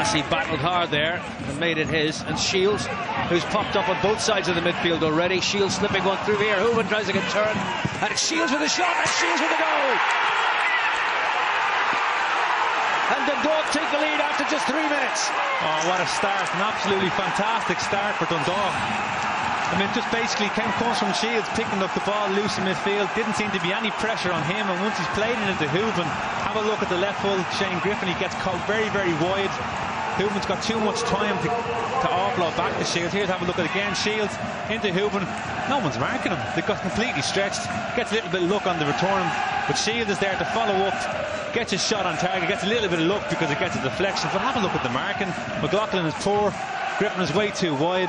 Massey battled hard there and made it his. And Shields, who's popped up on both sides of the midfield already. Shields slipping one through here. Hooven tries to get turned. And it's Shields with a shot. And Shields with a goal. And Dundalk take the lead after just 3 minutes. Oh, what a start. An absolutely fantastic start for Dundalk. I mean, just basically comes from Shields, picking up the ball loose in midfield. Didn't seem to be any pressure on him. And once he's played it into Hooven, have a look at the left full, Shane Griffin. He gets caught very, very wide. Hooven's got too much time to offload back to Shields. Here's have a look at it again. Shields into Hooven. No one's marking him. They got completely stretched. Gets a little bit of luck on the return. But Shields is there to follow up. Gets his shot on target. Gets a little bit of luck because it gets a deflection. But have a look at the marking. McLaughlin is poor. Griffin is way too wide.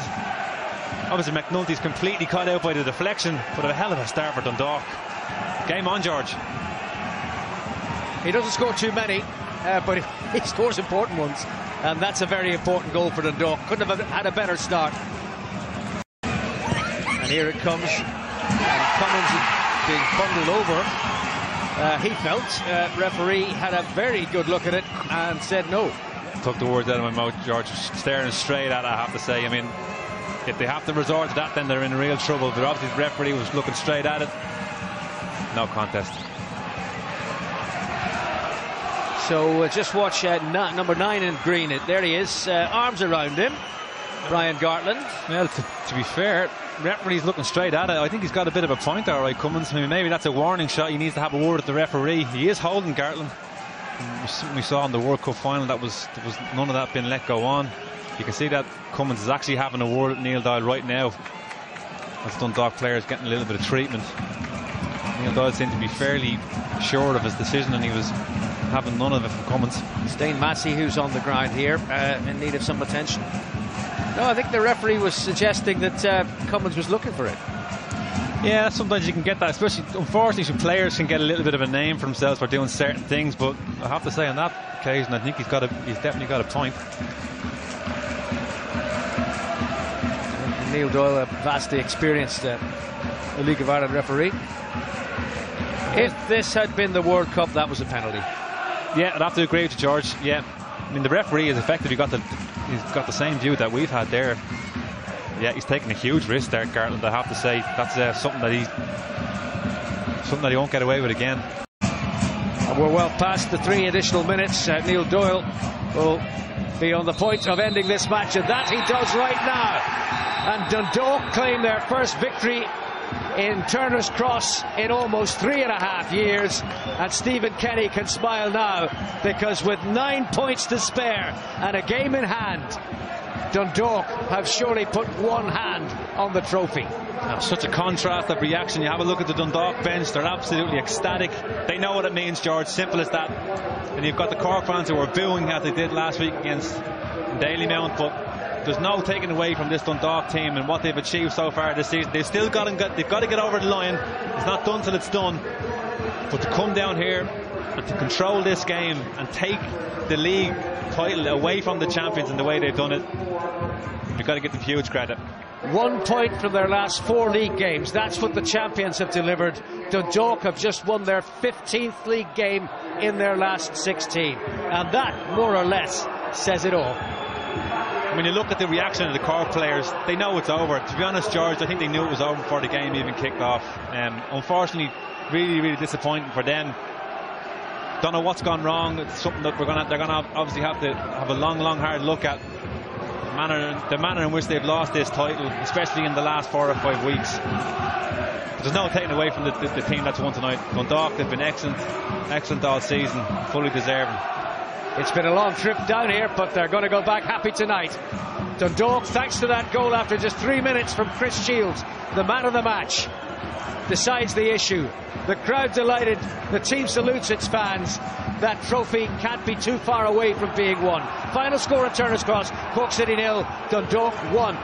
Obviously McNulty's completely caught out by the deflection, but a hell of a start for Dundalk. Game on, George. He doesn't score too many, but he scores important ones, and that's a very important goal for Dundalk. Couldn't have had a better start. And here it comes. And Cummins being bundled over. He felt referee had a very good look at it and said no. Took the words out of my mouth, George. Staring straight at it, I have to say. I mean, if they have to resort to that, then they're in real trouble. But obviously the referee was looking straight at it. No contest. So just watch number 9 in green. There he is, arms around him, Brian Gartland. Well, to be fair, referee's looking straight at it. I think he's got a bit of a point there, right, Cummins. I mean, maybe that's a warning shot. He needs to have a word with the referee. He is holding Gartland. We saw in the World Cup final there was none of that being let go on. You can see that Cummins is actually having a word with Neil Doyle right now. As Dundalk players getting a little bit of treatment. Neil Doyle seemed to be fairly sure of his decision, and he was having none of it from Cummins. Stain Massey, who's on the ground here, in need of some attention. No, I think the referee was suggesting that Cummins was looking for it. Yeah, sometimes you can get that, especially, unfortunately, some players can get a little bit of a name for themselves for doing certain things, but I have to say on that occasion, I think he's definitely got a point. Neil Doyle, a vastly experienced League of Ireland referee. If this had been the World Cup, that was a penalty. Yeah, I'd have to agree with you, George. Yeah, I mean, the referee is effectively he's got the same view that we've had there. Yeah, he's taking a huge risk there, Gartland. I have to say that's something that he won't get away with again. And we're well past the 3 additional minutes. Neil Doyle will be on the point of ending this match, and that he does right now. And Dundalk claim their first victory in Turner's Cross in almost 3.5 years, and Stephen Kenny can smile now, because with 9 points to spare and a game in hand, Dundalk have surely put one hand on the trophy. Now, such a contrast of reaction. You have a look at the Dundalk bench, they're absolutely ecstatic. They know what it means, George, simple as that. And you've got the Cork fans who are booing as they did last week against Dalymount, but there's no taking away from this Dundalk team and what they've achieved so far this season. They've still got to get over the line. It's not done till it's done. But to come down here and to control this game and take the league title away from the champions in the way they've done it, you've got to give them huge credit. 1 point from their last 4 league games. That's what the champions have delivered. Dundalk have just won their 15th league game in their last 16. And that, more or less, says it all. When you look at the reaction of the Cork players, they know it's over. To be honest, George, I think they knew it was over before the game even kicked off. Unfortunately, really, really disappointing for them. Don't know what's gone wrong. It's something that they're going to obviously have to have a long, hard look at. The manner in which they've lost this title, especially in the last 4 or 5 weeks. There's no taking away from the team that's won tonight. Dundalk, they've been excellent all season, fully deserving. It's been a long trip down here, but they're going to go back happy tonight. Dundalk, thanks to that goal after just 3 minutes from Chris Shields, the man of the match, decides the issue. The crowd delighted, the team salutes its fans. That trophy can't be too far away from being won. Final score at Turner's Cross, Cork City 0, Dundalk 1.